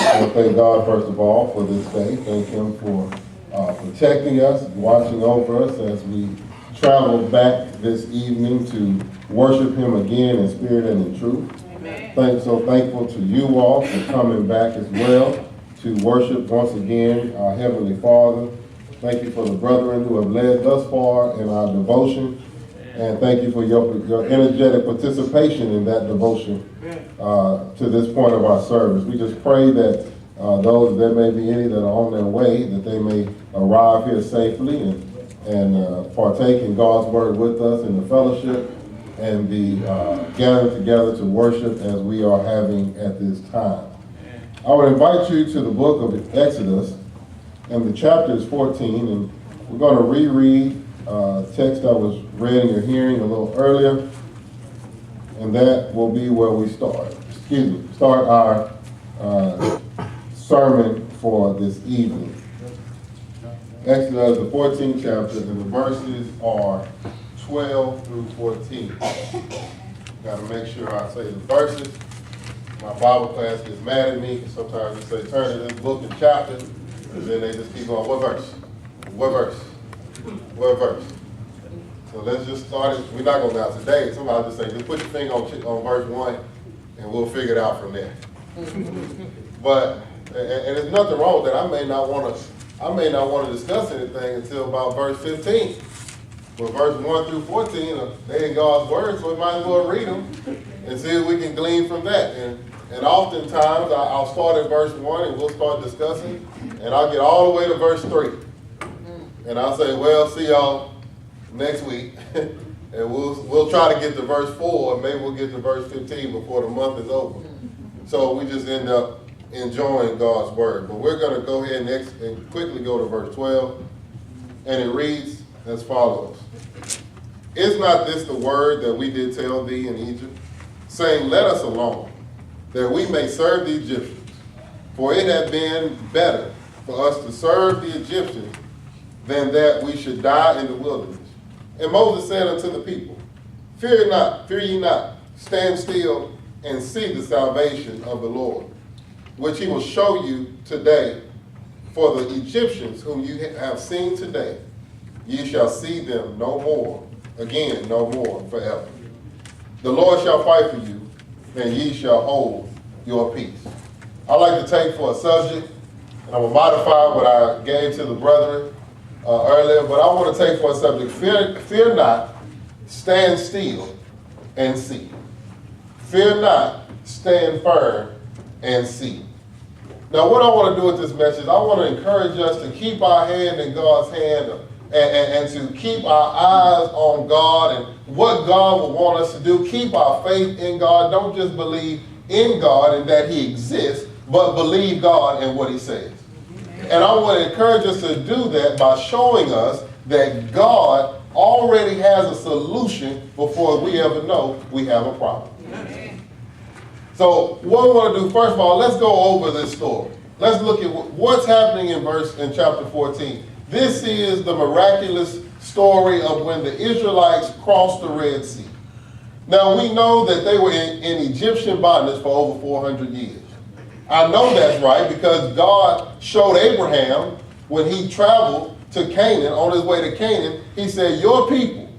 I want to thank God, first of all, for this day. Thank Him for protecting us, watching over us as we travel back this evening to worship Him again in spirit and in truth. Amen. So thankful to you all for coming back as well to worship once again our Heavenly Father. Thank you for the brethren who have led thus far in our devotion. And thank you for your energetic participation in that devotion to this point of our service. We just pray that those, there may be any that are on their way, that they may arrive here safely and partake in God's word with us in the fellowship and be gathered together to worship as we are having at this time. I would invite you to the book of Exodus, and the chapter is 14, and we're going to reread text that was read in your hearing a little earlier, and that will be where we start. Start our sermon for this evening. Exodus, the 14th chapter, and the verses are 12 through 14. Got to make sure I say the verses. My Bible class gets mad at me. Sometimes they say, turn to this book and chapter, and then they just keep going, what verse? What verse? What verse? So let's just start it. We're not going to now today. Somebody just say, just put your finger on verse 1, and we'll figure it out from there. But, and there's nothing wrong with that. I may not want to discuss anything until about verse 15. But verse 1 through 14, they in God's word, so we might as well read them and see if we can glean from that. And oftentimes, I'll start at verse 1 and we'll start discussing, and I'll get all the way to verse 3. And I'll say, well, see y'all next week. And we'll try to get to verse 4, and maybe we'll get to verse 15 before the month is over. So we just end up enjoying God's word. But we're going to go ahead next and quickly go to verse 12. And it reads as follows. Is not this the word that we did tell thee in Egypt, saying, let us alone, that we may serve the Egyptians? For it had been better for us to serve the Egyptians than that we should die in the wilderness. And Moses said unto the people, fear ye not, stand still and see the salvation of the Lord, which he will show you today. For the Egyptians whom you have seen today, ye shall see them no more, again no more forever. The Lord shall fight for you, and ye shall hold your peace. I like to take for a subject, and I'm going to modify what I gave to the brethren earlier, but I want to take for a subject, fear not, stand still and see. Fear not, stand firm and see. Now what I want to do with this message, I want to encourage us to keep our hand in God's hand and to keep our eyes on God and what God will want us to do. Keep our faith in God. Don't just believe in God and that He exists, but believe God in what He says. And I want to encourage us to do that by showing us that God already has a solution before we ever know we have a problem. So what we want to do, first of all, let's go over this story. Let's look at what's happening in chapter 14. This is the miraculous story of when the Israelites crossed the Red Sea. Now we know that they were in Egyptian bondage for over 400 years. I know that's right because God showed Abraham when he traveled to Canaan, on his way to Canaan, he said, your people,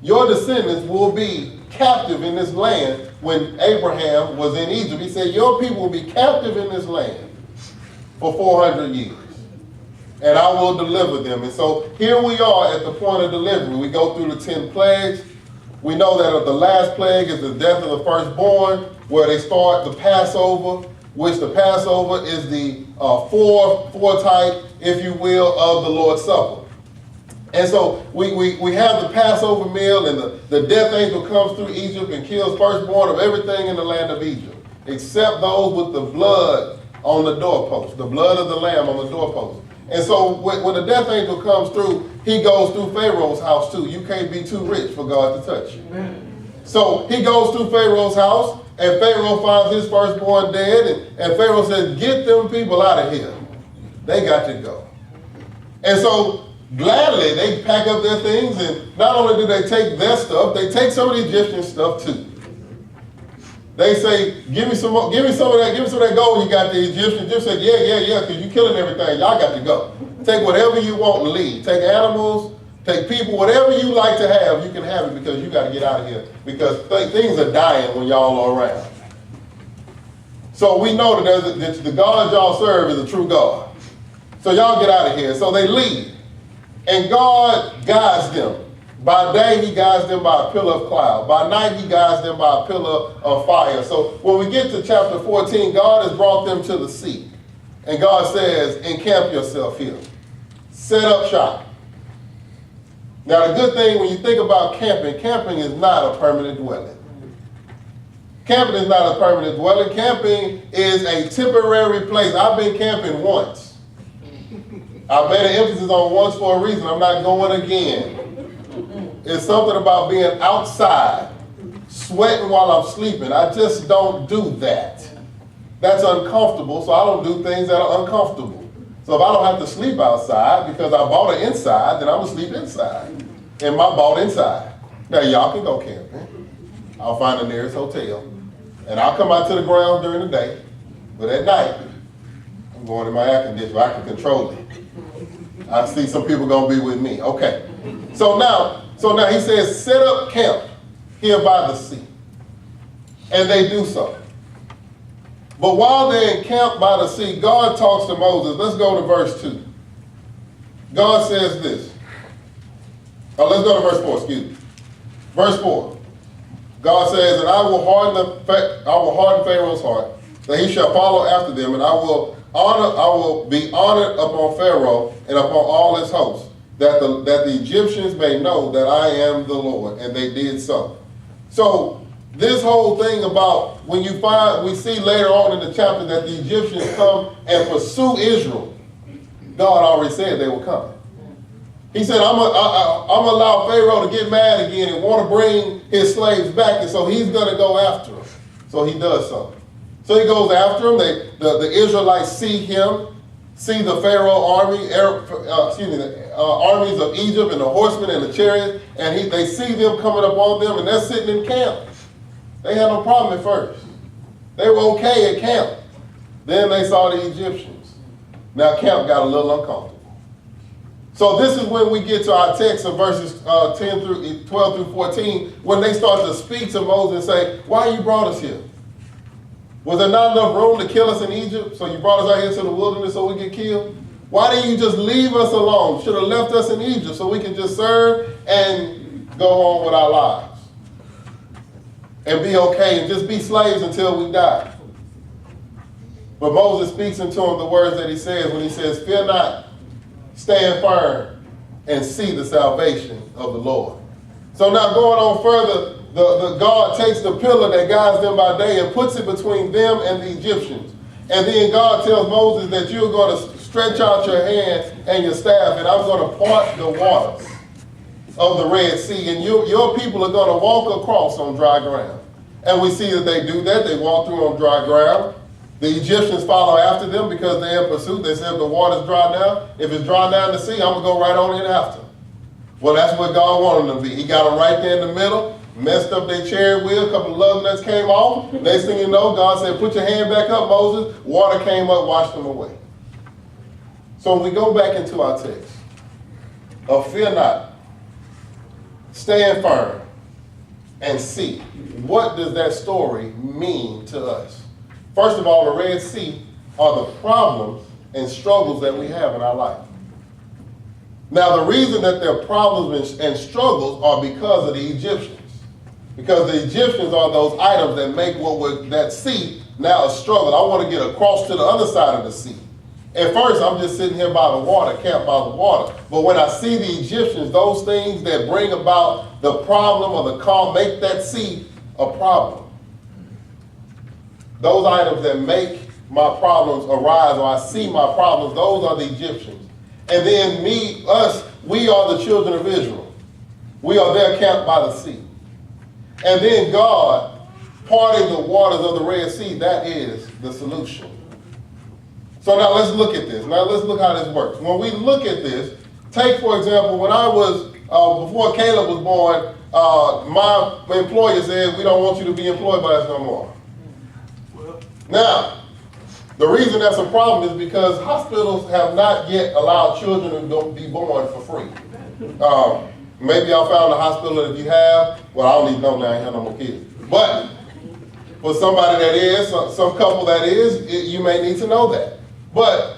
your descendants will be captive in this land. When Abraham was in Egypt, he said, your people will be captive in this land for 400 years. And I will deliver them. And so here we are at the point of delivery. We go through the 10 plagues. We know that the last plague is the death of the firstborn, where they start the Passover, which the Passover is the foretype, if you will, of the Lord's Supper. And so we have the Passover meal, and the death angel comes through Egypt and kills firstborn of everything in the land of Egypt, except those with the blood on the doorpost, the blood of the lamb on the doorpost. And so when the death angel comes through, he goes through Pharaoh's house too. You can't be too rich for God to touch you. So he goes through Pharaoh's house, and Pharaoh finds his firstborn dead, and Pharaoh says, get them people out of here. They got to go. And so gladly, they pack up their things, and not only do they take their stuff, they take some of the Egyptian stuff too. They say, give me some of that gold you got. The Egyptians just said, yeah, because you're killing everything. Y'all got to go. Take whatever you want and leave. Take animals, take people, whatever you like to have, you can have it because you got to get out of here. Because things are dying when y'all are around. So we know that the God y'all serve is a true God. So y'all get out of here. So they leave. And God guides them. By day, he guides them by a pillar of cloud. By night, he guides them by a pillar of fire. So when we get to chapter 14, God has brought them to the sea. And God says, encamp yourself here. Set up shop. Now, the good thing when you think about camping is not a permanent dwelling. Camping is not a permanent dwelling. Camping is a temporary place. I've been camping once. I made an emphasis on once for a reason. I'm not going again. It's something about being outside, sweating while I'm sleeping. I just don't do that. That's uncomfortable, so I don't do things that are uncomfortable. So if I don't have to sleep outside because I bought it inside, then I'm going to sleep inside. In my bought inside. Now, y'all can go camping. I'll find the nearest hotel. And I'll come out to the ground during the day. But at night, I'm going in my air conditioner. I can control it. I see some people going to be with me. Okay. So now he says, set up camp here by the sea. And they do so. But while they're encamped by the sea, God talks to Moses. Let's go to verse 2. God says this. Let's go to verse 4, excuse me. Verse 4. God says, and I will harden Pharaoh's heart, that he shall follow after them, and I will be honored upon Pharaoh and upon all his hosts, that the Egyptians may know that I am the Lord. And they did so. So this whole thing about when we see later on in the chapter that the Egyptians come and pursue Israel, God already said they were coming. He said, I'm going to allow Pharaoh to get mad again and want to bring his slaves back, and so he's going to go after them. So he does so. So he goes after them. The Israelites see him, see the Pharaoh army, the armies of Egypt and the horsemen and the chariots, and they see them coming up on them, and they're sitting in camp. They had no problem at first. They were okay at camp. Then they saw the Egyptians. Now camp got a little uncomfortable. So this is when we get to our text of verses 12 through 14, when they start to speak to Moses and say, why you brought us here? Was there not enough room to kill us in Egypt? So you brought us out here to the wilderness so we get killed? Why didn't you just leave us alone? Should have left us in Egypt so we can just serve and go on with our lives. And be okay and just be slaves until we die. But Moses speaks into them the words that he says when he says, fear not. Stand firm and see the salvation of the Lord. So now going on further, the God takes the pillar that guides them by day and puts it between them and the Egyptians. And then God tells Moses that you're going to stretch out your hand and your staff, and I'm going to part the waters of the Red Sea, and your people are going to walk across on dry ground. And we see that they do that. They walk through on dry ground. The Egyptians follow after them because they're in pursuit. They said, the water's dry now. If it's dry down the sea, I'm going to go right on in after. Well, that's what God wanted them to be. He got them right there in the middle, messed up their chariot wheel, a couple of lug nuts came off. Next thing you know, God said, put your hand back up, Moses. Water came up, washed them away. So when we go back into our text, fear not, stand firm, and see. What does that story mean to us? First of all, the Red Sea are the problems and struggles that we have in our life. Now, the reason that they're problems and struggles are because of the Egyptians. Because the Egyptians are those items that make that sea now a struggle. I want to get across to the other side of the sea. At first, I'm just sitting here by the water, camped by the water. But when I see the Egyptians, those things that bring about the problem or the calm, make that sea a problem. Those items that make my problems arise, or I see my problems, those are the Egyptians. And then we are the children of Israel. We are there camped by the sea. And then God parting the waters of the Red Sea, that is the solution. So now let's look at this. Now let's look how this works. When we look at this, take for example, when I was, before Caleb was born, my employer said, we don't want you to be employed by us no more. Now, the reason that's a problem is because hospitals have not yet allowed children to be born for free. Maybe y'all found a hospital that if you have, well, I don't even know now, I ain't have no more kids. But for somebody that is, some couple that is, you may need to know that. But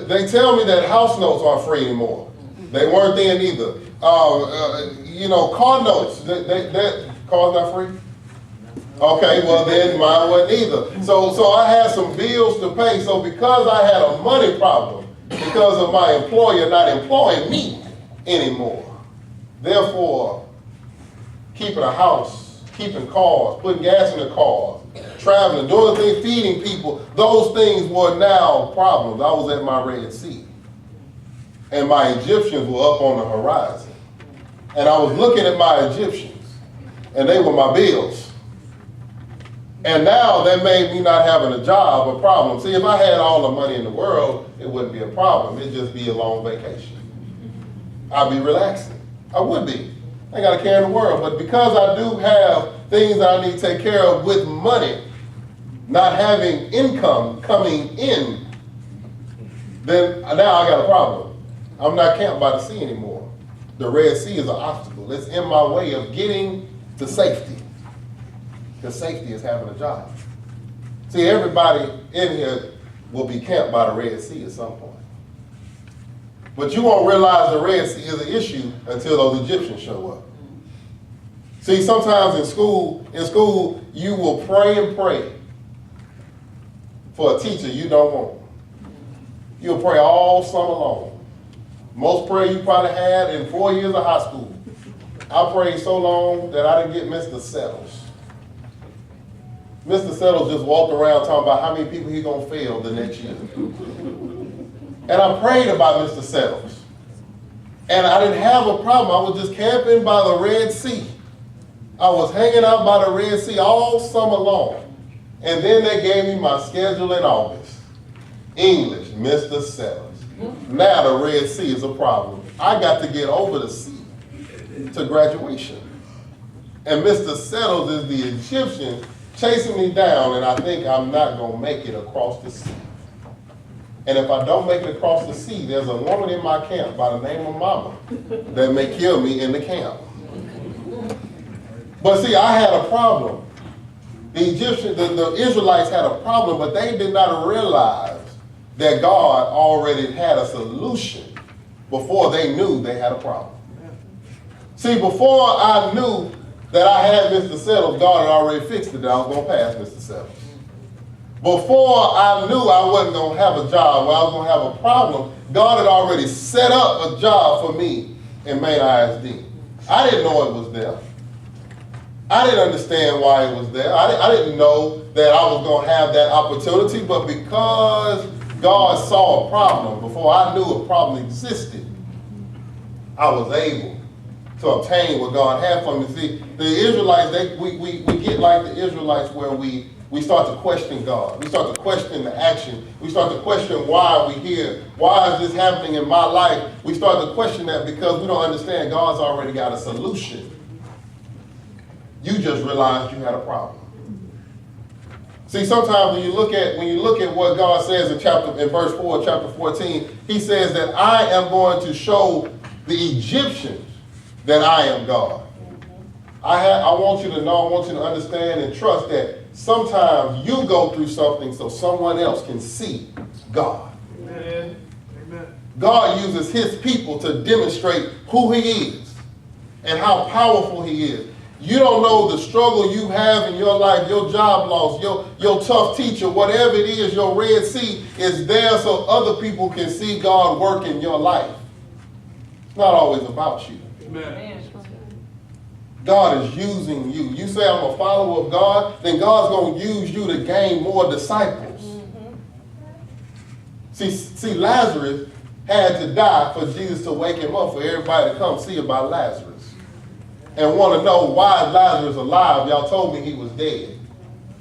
they tell me that house notes aren't free anymore. They weren't then either. Car notes, that car's not free? Okay, well then mine wasn't either. So I had some bills to pay. So because I had a money problem, because of my employer not employing me anymore, therefore, keeping a house, keeping cars, putting gas in the cars, traveling, doing things, feeding people, those things were now problems. I was at my Red Sea. And my Egyptians were up on the horizon. And I was looking at my Egyptians, and they were my bills. And now that made me not having a job a problem. See, if I had all the money in the world, it wouldn't be a problem. It'd just be a long vacation. I'd be relaxing. I would be. I ain't got a care in the world. But because I do have things that I need to take care of with money, not having income coming in, then now I got a problem. I'm not camped by the sea anymore. The Red Sea is an obstacle. It's in my way of getting to safety. Because safety is having a job. See, everybody in here will be camped by the Red Sea at some point. But you won't realize the Red Sea is an issue until those Egyptians show up. See, sometimes in school, you will pray and pray for a teacher you don't want. You'll pray all summer long. Most prayer you probably had in 4 years of high school. I prayed so long that I didn't get Mr. Settles. Mr. Settles just walked around talking about how many people he's going to fail the next year. And I prayed about Mr. Settles. And I didn't have a problem. I was just camping by the Red Sea. I was hanging out by the Red Sea all summer long. And then they gave me my schedule in August. English, Mr. Settles. Now the Red Sea is a problem. I got to get over the sea to graduation. And Mr. Settles is the Egyptian chasing me down, and I think I'm not going to make it across the sea. And if I don't make it across the sea, there's a woman in my camp by the name of Mama that may kill me in the camp. But see, I had a problem. The Israelites had a problem, but they did not realize that God already had a solution before they knew they had a problem. See, before I knew that I had Mr. Settles, God had already fixed it that I was going to pass Mr. Settles. Before I knew I wasn't going to have a job, or I was going to have a problem, God had already set up a job for me in Maine ISD. I didn't know it was there. I didn't understand why it was there. I didn't know that I was going to have that opportunity, but because God saw a problem before I knew a problem existed, I was able to obtain what God had for me. See, the Israelites, we get like the Israelites where we start to question God. We start to question the action. We start to question why we're here. Why is this happening in my life? We start to question that because we don't understand God's already got a solution. You just realized you had a problem. See, sometimes when you look at what God says in verse 4, chapter 14, he says that I am going to show the Egyptians that I am God. I want you to know, I want you to understand and trust that sometimes you go through something so someone else can see God. Amen. God uses his people to demonstrate who he is and how powerful he is. You don't know the struggle you have in your life, your job loss, your tough teacher, whatever it is, your Red Sea is there so other people can see God work in your life. It's not always about you. Amen. God is using you. You say I'm a follower of God, then God's going to use you to gain more disciples. See, Lazarus had to die for Jesus to wake him up, for everybody to come see about Lazarus. And want to know why Lazarus alive. Y'all told me he was dead.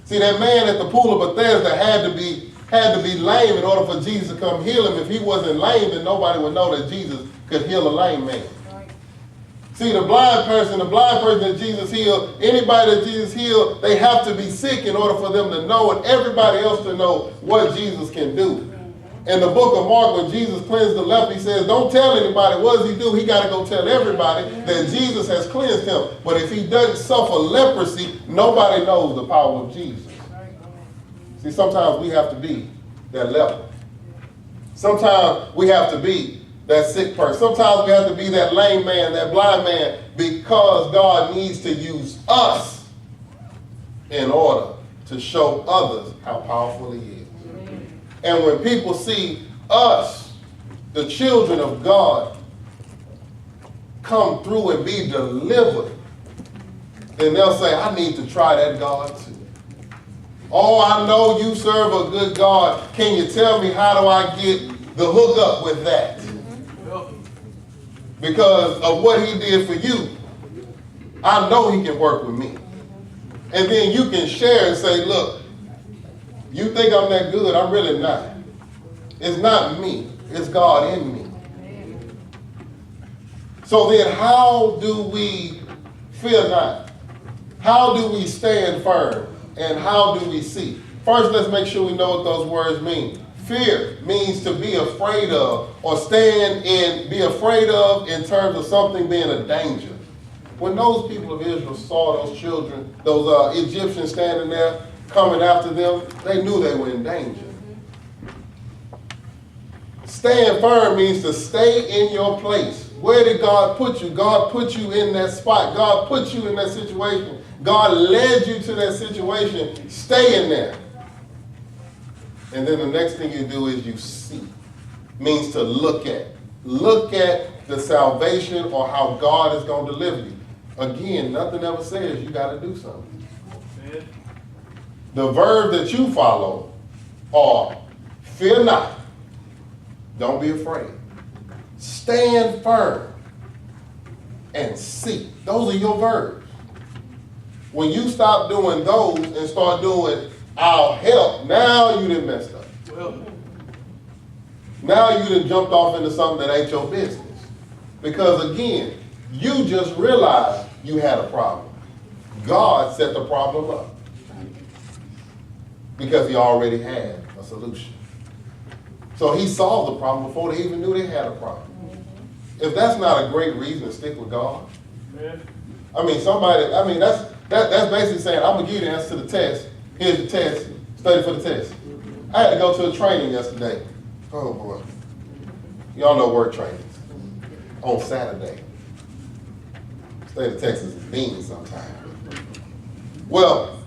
See, that man at the pool of Bethesda had to be lame in order for Jesus to come heal him. If he wasn't lame, then nobody would know that Jesus could heal a lame man. See, the blind person that Jesus healed, anybody that Jesus healed, they have to be sick in order for them to know and everybody else to know what Jesus can do. In the book of Mark, when Jesus cleansed the leper, he says, don't tell anybody. What does he do? He got to go tell everybody that Jesus has cleansed him. But if he doesn't suffer leprosy, nobody knows the power of Jesus. See, sometimes we have to be that leper. Sometimes we have to be that sick person. Sometimes we have to be that lame man, that blind man, because God needs to use us in order to show others how powerful he is. And when people see us, the children of God, come through and be delivered, then they'll say, I need to try that God too. Oh, I know you serve a good God. Can you tell me how do I get the hook up with that? Because of what he did for you, I know he can work with me. And then you can share and say, look, you think I'm that good, I'm really not. It's not me, it's God in me. So then how do we fear not? How do we stand firm? And how do we see? First, let's make sure we know what those words mean. Fear means to be afraid of or be afraid of in terms of something being a danger. When those people of Israel saw those children, those Egyptians standing there, coming after them, they knew they were in danger. Staying firm means to stay in your place. Where did God put you? God put you in that spot. God put you in that situation. God led you to that situation. Stay in there. And then the next thing you do is you see. Means to look at. Look at the salvation or how God is going to deliver you. Again, nothing ever says you got to do something. The verb that you follow are fear not. Don't be afraid. Stand firm and see. Those are your verbs. When you stop doing those and start doing I'll help, now you done messed up. Now you done jumped off into something that ain't your business. Because again, you just realized you had a problem. God set the problem up. Because he already had a solution. So he solved the problem before they even knew they had a problem. If that's not a great reason to stick with God, that's basically saying, I'm going to give you the answer to the test. Here's the test. Study for the test. I had to go to a training yesterday. Oh boy. Y'all know word trainings. On Saturday. State of Texas is mean sometimes. Well,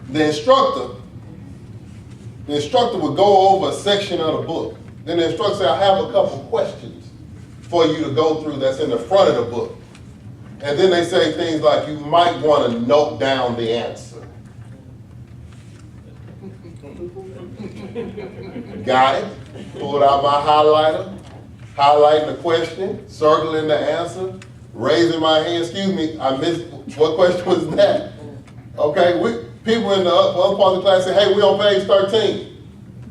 the instructor would go over a section of the book. Then the instructor said, I have a couple questions for you to go through that's in the front of the book. And then they say things like, you might want to note down the answer. Got it. Pulled out my highlighter, highlighting the question, circling the answer, raising my hand. Excuse me, I missed, what question was that? Okay, people in the other part of the class said, hey, we're on page 13.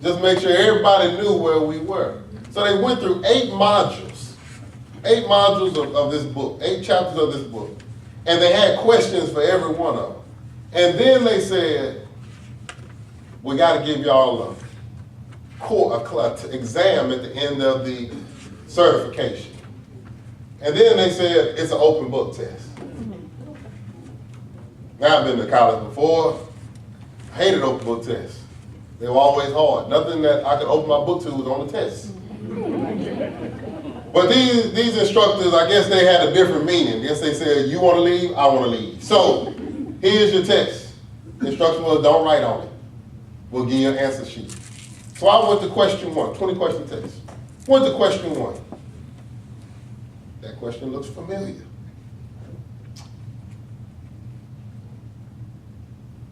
Just make sure everybody knew where we were. So they went through 8 modules of this book, 8 chapters of this book. And they had questions for every one of them. And then they said, we got to give y'all a exam at the end of the certification. And then they said, it's an open book test. Now, I've been to college before. I hated open book tests. They were always hard. Nothing that I could open my book to was on the test. But these instructors, I guess they had a different meaning. I guess they said, you want to leave? I want to leave. So, here's your test. The instruction was, don't write on it. We'll give you an answer sheet. So I went to question 1, 20 question test. Went to question 1. That question looks familiar.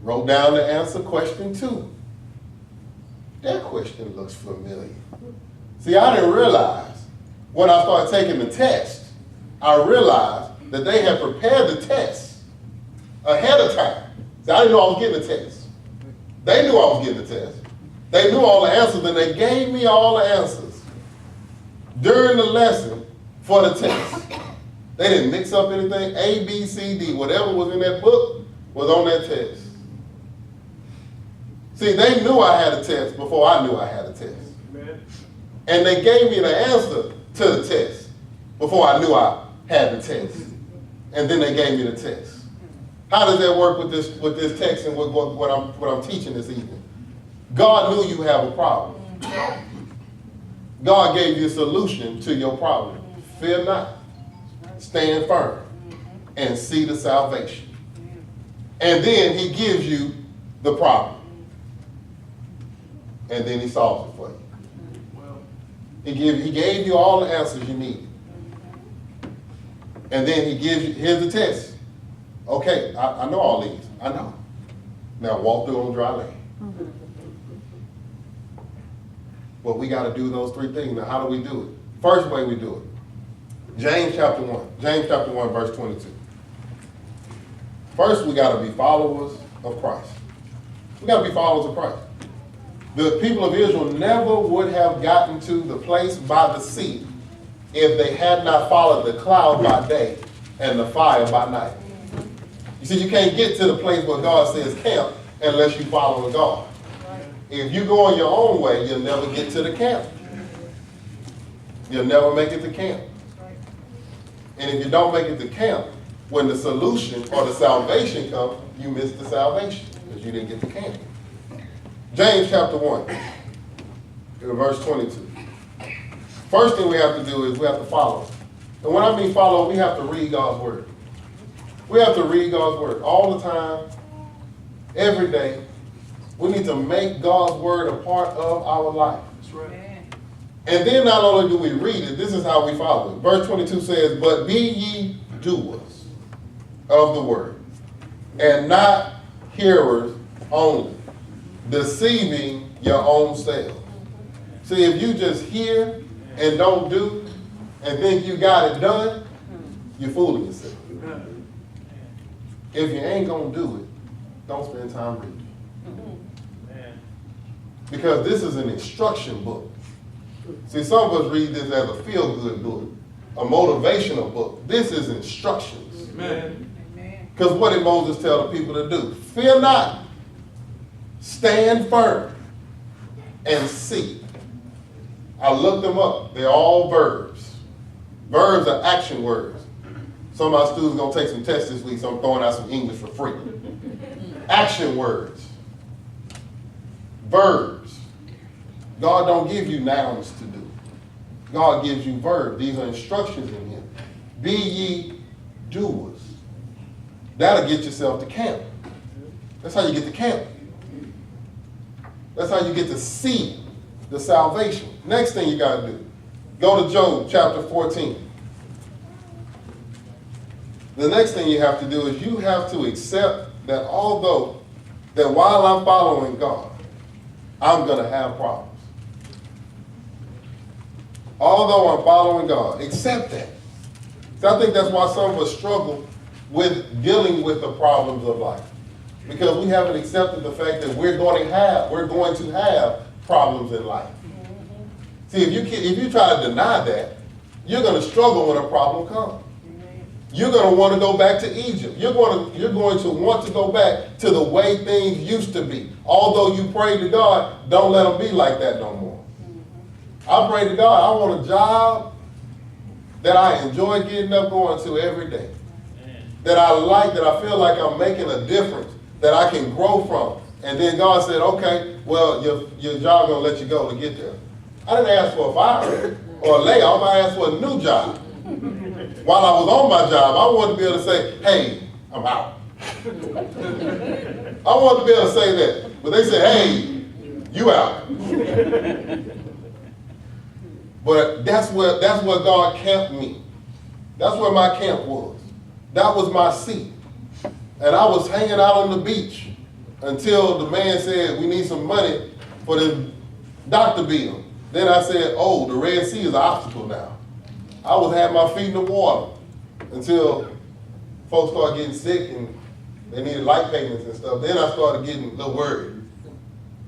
Wrote down the answer, question 2. That question looks familiar. See, I didn't realize when I started taking the test, I realized that they had prepared the test ahead of time. See, I didn't know I was getting the test. They knew I was getting the test. They knew all the answers, and they gave me all the answers during the lesson for the test. They didn't mix up anything. A, B, C, D, whatever was in that book was on that test. See, they knew I had a test before I knew I had a test. Amen. And they gave me the answer to the test before I knew I had the test. And then they gave me the test. How does that work with this text and what I'm teaching this evening? God knew you have a problem. God gave you a solution to your problem. Fear not. Stand firm and see the salvation. And then he gives you the problem. And then he solves it for you. He gave you all the answers you needed. And then he gives you, here's the test. Okay, I know all these. I know. Now walk through on dry land. But we got to do those three things. Now how do we do it? First way we do it. James chapter 1. James chapter 1 verse 22. First we got to be followers of Christ. We got to be followers of Christ. The people of Israel never would have gotten to the place by the sea if they had not followed the cloud by day and the fire by night. You see, you can't get to the place where God says camp unless you follow God. If you go on your own way, you'll never get to the camp. You'll never make it to camp. And if you don't make it to camp, when the solution or the salvation comes, you miss the salvation because you didn't get to camp. James chapter 1, verse 22. First thing we have to do is we have to follow. And when I mean follow, we have to read God's word. We have to read God's word all the time, every day. We need to make God's word a part of our life. That's right. And then not only do we read it, this is how we follow it. Verse 22 says, but be ye doers of the word, and not hearers only, deceiving your own selves. See, if you just hear and don't do and think you got it done, you're fooling yourself. If you ain't going to do it, don't spend time reading. Because this is an instruction book. See, some of us read this as a feel-good book, a motivational book. This is instructions. Because what did Moses tell the people to do? Fear not. Stand firm and see. I looked them up. They're all verbs. Verbs are action words. Some of our students are going to take some tests this week, so I'm throwing out some English for free. Action words. Verbs. God don't give you nouns to do. God gives you verbs. These are instructions in Him. Be ye doers. That'll get yourself to camp. That's how you get to camp. That's how you get to see the salvation. Next thing you got to do, go to Job chapter 14. The next thing you have to do is you have to accept that while I'm following God, I'm going to have problems. Although I'm following God, accept that. So I think that's why some of us struggle with dealing with the problems of life. Because we haven't accepted the fact that we're going to have problems in life. See, if you try to deny that, you're going to struggle when a problem comes. You're going to want to go back to Egypt. You're going to want to go back to the way things used to be. Although you pray to God, don't let them be like that no more. I pray to God, I want a job that I enjoy getting up going to every day. That I like, that I feel like I'm making a difference, that I can grow from. And then God said, okay, well, your job going to let you go to get there. I didn't ask for a fire or a layoff. I asked for a new job. While I was on my job, I wanted to be able to say, hey, I'm out. I wanted to be able to say that. But they said, hey, you out. But that's where God camped me. That's where my camp was. That was my seat. And I was hanging out on the beach until the man said, we need some money for the doctor bill. Then I said, oh, the Red Sea is an obstacle now. I was having my feet in the water until folks started getting sick and they needed light payments and stuff. Then I started getting a little worried.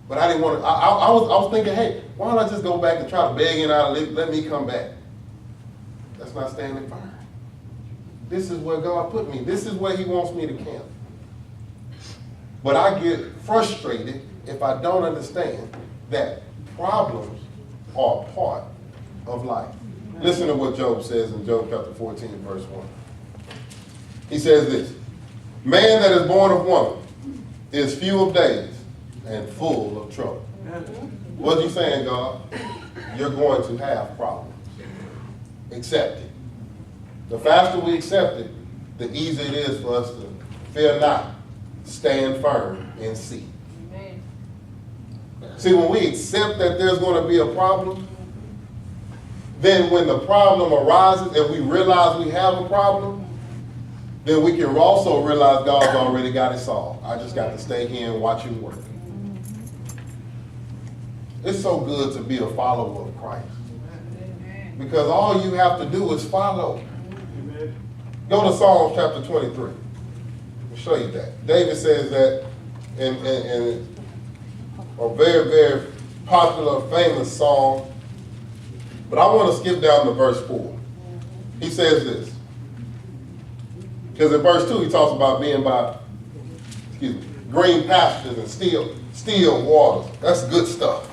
But I didn't want to, I was thinking, hey, why don't I just go back and try to beg him out and let me come back? That's not standing firm. This is where God put me. This is where he wants me to camp. But I get frustrated if I don't understand that problems are a part of life. Listen to what Job says in Job chapter 14, verse 1. He says this, man that is born of woman is few of days and full of trouble. What are you saying, God? You're going to have problems. Accept it. The faster we accept it, the easier it is for us to fear not, stand firm, and see. Amen. See, when we accept that there's going to be a problem, then when the problem arises and we realize we have a problem, then we can also realize God's already got it solved. I just got to stay here and watch him work. It's so good to be a follower of Christ. Because all you have to do is follow. Go to Psalms chapter 23. I'll show you that. David says that in a very, very popular, famous song. But I want to skip down to verse 4. He says this. Because in verse 2 he talks about being by green pastures and still waters. That's good stuff.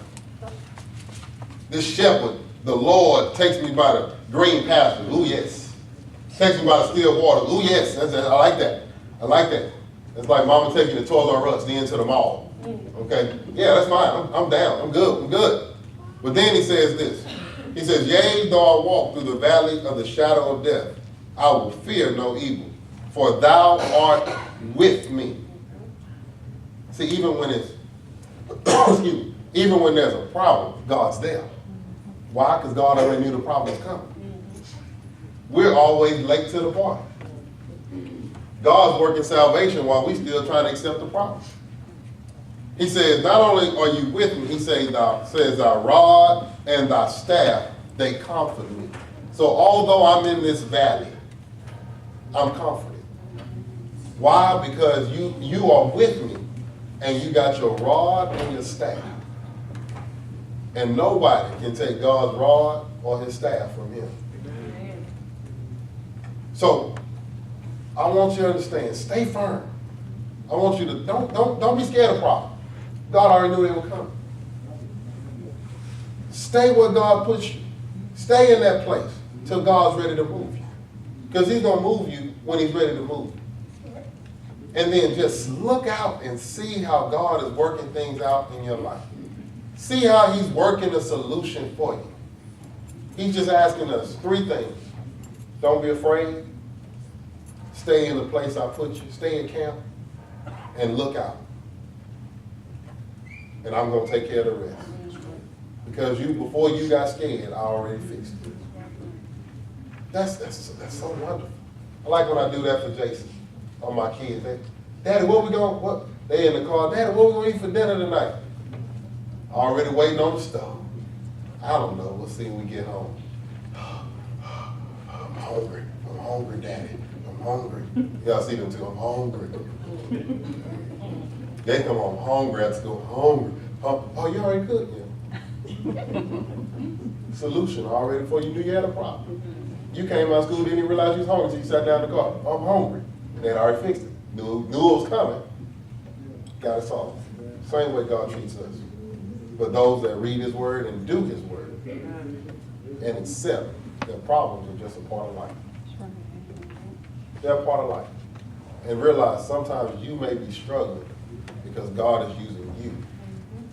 This shepherd, the Lord, takes me by the green pastures. Ooh, yes. Takes me by the still waters. Ooh, yes. I like that. I like that. It's like mama taking the Toys R Us then to the mall. Okay? Yeah, that's fine. I'm down. I'm good. But then he says this. He says, yea, though I walk through the valley of the shadow of death, I will fear no evil, for thou art with me. See, even when it's, even when there's a problem, God's there. Why? Because God already knew the problem was coming. We're always late to the party. God's working salvation while we still trying to accept the problem. He says, not only are you with me, he says, thy rod and thy staff, they comfort me. So although I'm in this valley, I'm comforted. Why? Because you are with me, and you got your rod and your staff. And nobody can take God's rod or his staff from him. Amen. So I want you to understand, stay firm. I want you to don't be scared of problems. God already knew they would come. Stay where God puts you. Stay in that place till God's ready to move you. Because he's going to move you when he's ready to move you. And then just look out and see how God is working things out in your life. See how he's working a solution for you. He's just asking us 3 things. Don't be afraid. Stay in the place I put you. Stay in camp. And look out. And I'm going to take care of the rest. Because before you got scared, I already fixed it. That's so wonderful. I like when I do that for Jason, on my kids. Daddy, they in the car. Daddy, what we going to eat for dinner tonight? Already waiting on the stove. I don't know. We'll see when we get home. I'm hungry. I'm hungry, Daddy. I'm hungry. Y'all see them too. I'm hungry. They come home hungry at school. Hungry. Oh, you already cooked? Yeah. Solution already before you knew you had a problem. You came out of school, didn't even realize you was hungry until you sat down in the car. I'm hungry. And they'd already fixed it. Knew it was coming. Got it solved. Same way God treats us. But those that read his word and do his word and accept that problems are just a part of life. They're a part of life. And realize sometimes you may be struggling because God is using you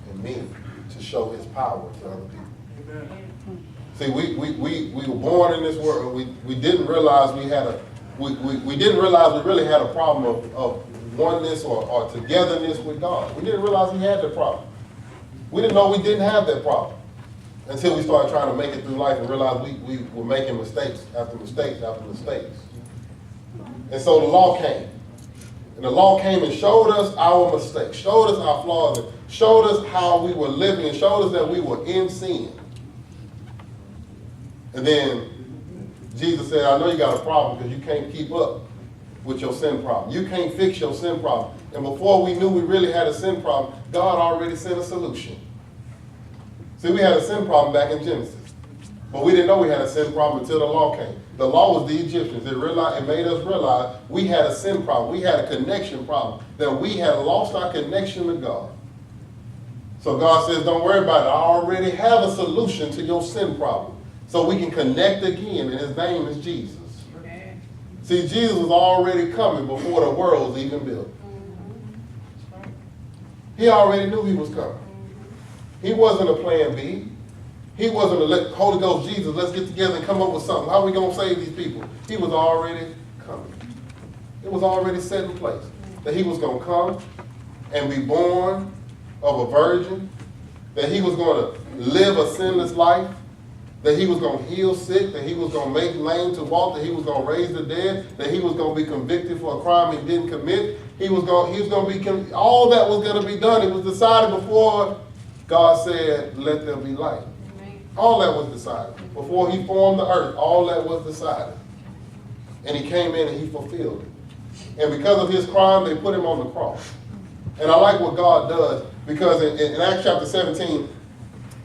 and me to show his power to other people. See, we were born in this world. We didn't realize we didn't realize we really had a problem of oneness or togetherness with God. We didn't realize we had that problem. We didn't know we didn't have that problem until we started trying to make it through life and realized we were making mistakes after mistakes after mistakes. And so the law came. And the law came and showed us our mistakes, showed us our flaws, and showed us how we were living, and showed us that we were in sin. And then Jesus said, I know you got a problem because you can't keep up with your sin problem. You can't fix your sin problem. And before we knew we really had a sin problem, God already sent a solution. See, we had a sin problem back in Genesis. But we didn't know we had a sin problem until the law came. The law was the Egyptians. It made us realize we had a sin problem. We had a connection problem, that we had lost our connection to God. So God says, don't worry about it. I already have a solution to your sin problem. So we can connect again, and his name is Jesus. Okay. See, Jesus was already coming before the world was even built. He already knew he was coming. He wasn't a plan B. He wasn't a Holy Ghost Jesus, let's get together and come up with something. How are we going to save these people? He was already coming. It was already set in place that he was going to come and be born of a virgin, that he was going to live a sinless life, that he was going to heal sick, that he was going to make lame to walk, that he was going to raise the dead, that he was going to be convicted for a crime he didn't commit. He was going to be, all that was going to be done. It was decided before God said, let there be light. All that was decided. Before he formed the earth, all that was decided. And he came in and he fulfilled it. And because of his crime, they put him on the cross. And I like what God does, because in Acts chapter 17,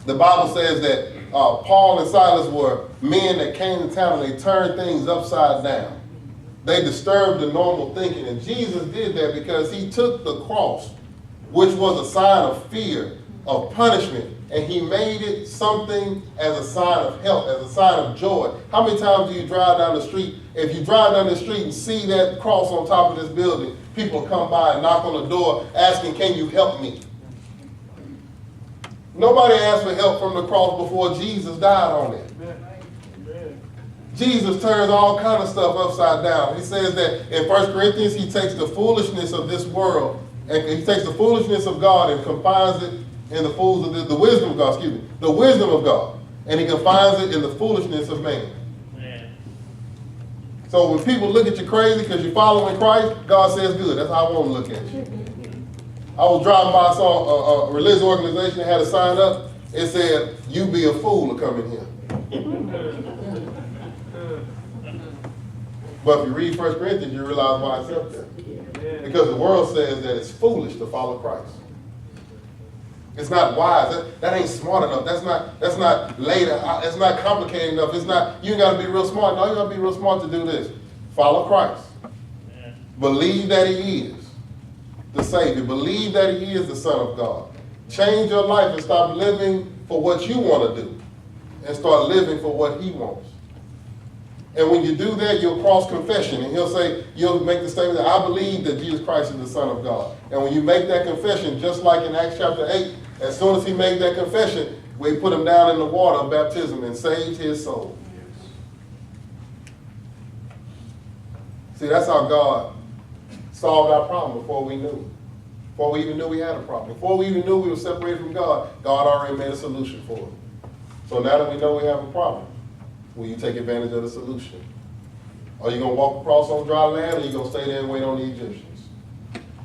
the Bible says that Paul and Silas were men that came to town and they turned things upside down. They disturbed the normal thinking. And Jesus did that because he took the cross, which was a sign of fear, of punishment, and he made it something as a sign of help, as a sign of joy. How many times do you drive down the street? If you drive down the street and see that cross on top of this building, people come by and knock on the door asking, can you help me? Nobody asked for help from the cross before Jesus died on it. Jesus turns all kind of stuff upside down. He says that in 1 Corinthians, he takes the foolishness of this world, and he takes the foolishness of God and confines it in the fools of the wisdom of God, the wisdom of God. And he confines it in the foolishness of man. So when people look at you crazy because you're following Christ, God says, good, that's how I want to look at you. I was driving by, I saw a religious organization that had a sign up. It said, you be a fool to come in here. But if you read 1 Corinthians, you realize why it's up there. Because the world says that it's foolish to follow Christ. It's not wise. That ain't smart enough. That's not later. It's not complicated enough. It's not, you ain't got to be real smart. No, you got to be real smart to do this. Follow Christ. Yeah. Believe that he is the Savior. Believe that he is the Son of God. Change your life and stop living for what you want to do and start living for what he wants. And when you do that, you'll cross confession. And you'll make the statement that I believe that Jesus Christ is the Son of God. And when you make that confession, just like in Acts chapter 8, as soon as he made that confession, we put him down in the water of baptism and saved his soul. See, that's how God solved our problem before we knew. Before we even knew we had a problem. Before we even knew we were separated from God, God already made a solution for it. So now that we know we have a problem, will you take advantage of the solution? Are you going to walk across on dry land, or are you going to stay there and wait on the Egyptians?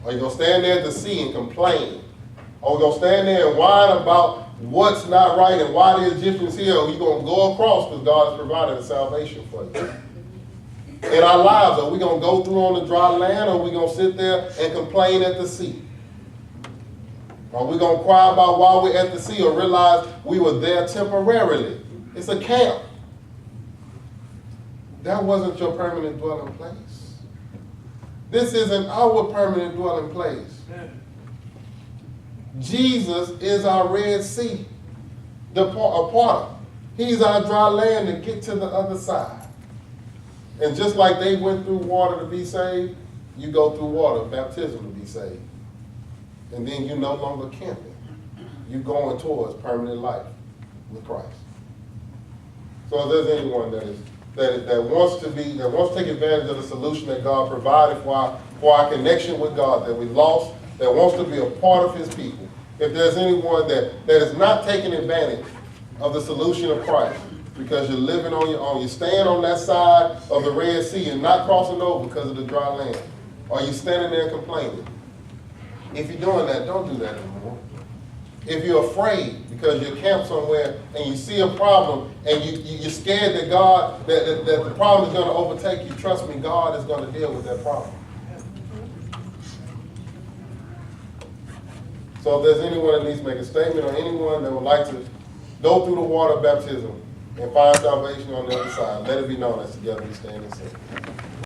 Are you going to stand there at the sea and complain? Are we going to stand there and whine about what's not right and why the Egyptians here? Or are you going to go across because God has provided a salvation for you? In our lives, are we going to go through on the dry land, or are we going to sit there and complain at the sea? Are we going to cry about why we're at the sea, or realize we were there temporarily? It's a camp. That wasn't your permanent dwelling place. This isn't our permanent dwelling place. Jesus is our Red Sea, a part. He's our dry land to get to the other side. And just like they went through water to be saved, you go through water, baptism, to be saved. And then you're no longer camping. You're going towards permanent life with Christ. So if there's anyone that wants to take advantage of the solution that God provided for our connection with God that we lost, that wants to be a part of his people, if there's anyone that is not taking advantage of the solution of Christ because you're living on your own, you're staying on that side of the Red Sea and not crossing over because of the dry land, or you're standing there complaining, if you're doing that, don't do that anymore. If you're afraid because you're camped somewhere and you see a problem and you're scared that that the problem is going to overtake you, trust me, God is going to deal with that problem. So if there's anyone that needs to make a statement, or anyone that would like to go through the water of baptism and find salvation on the other side. Let it be known as together we stand and sing.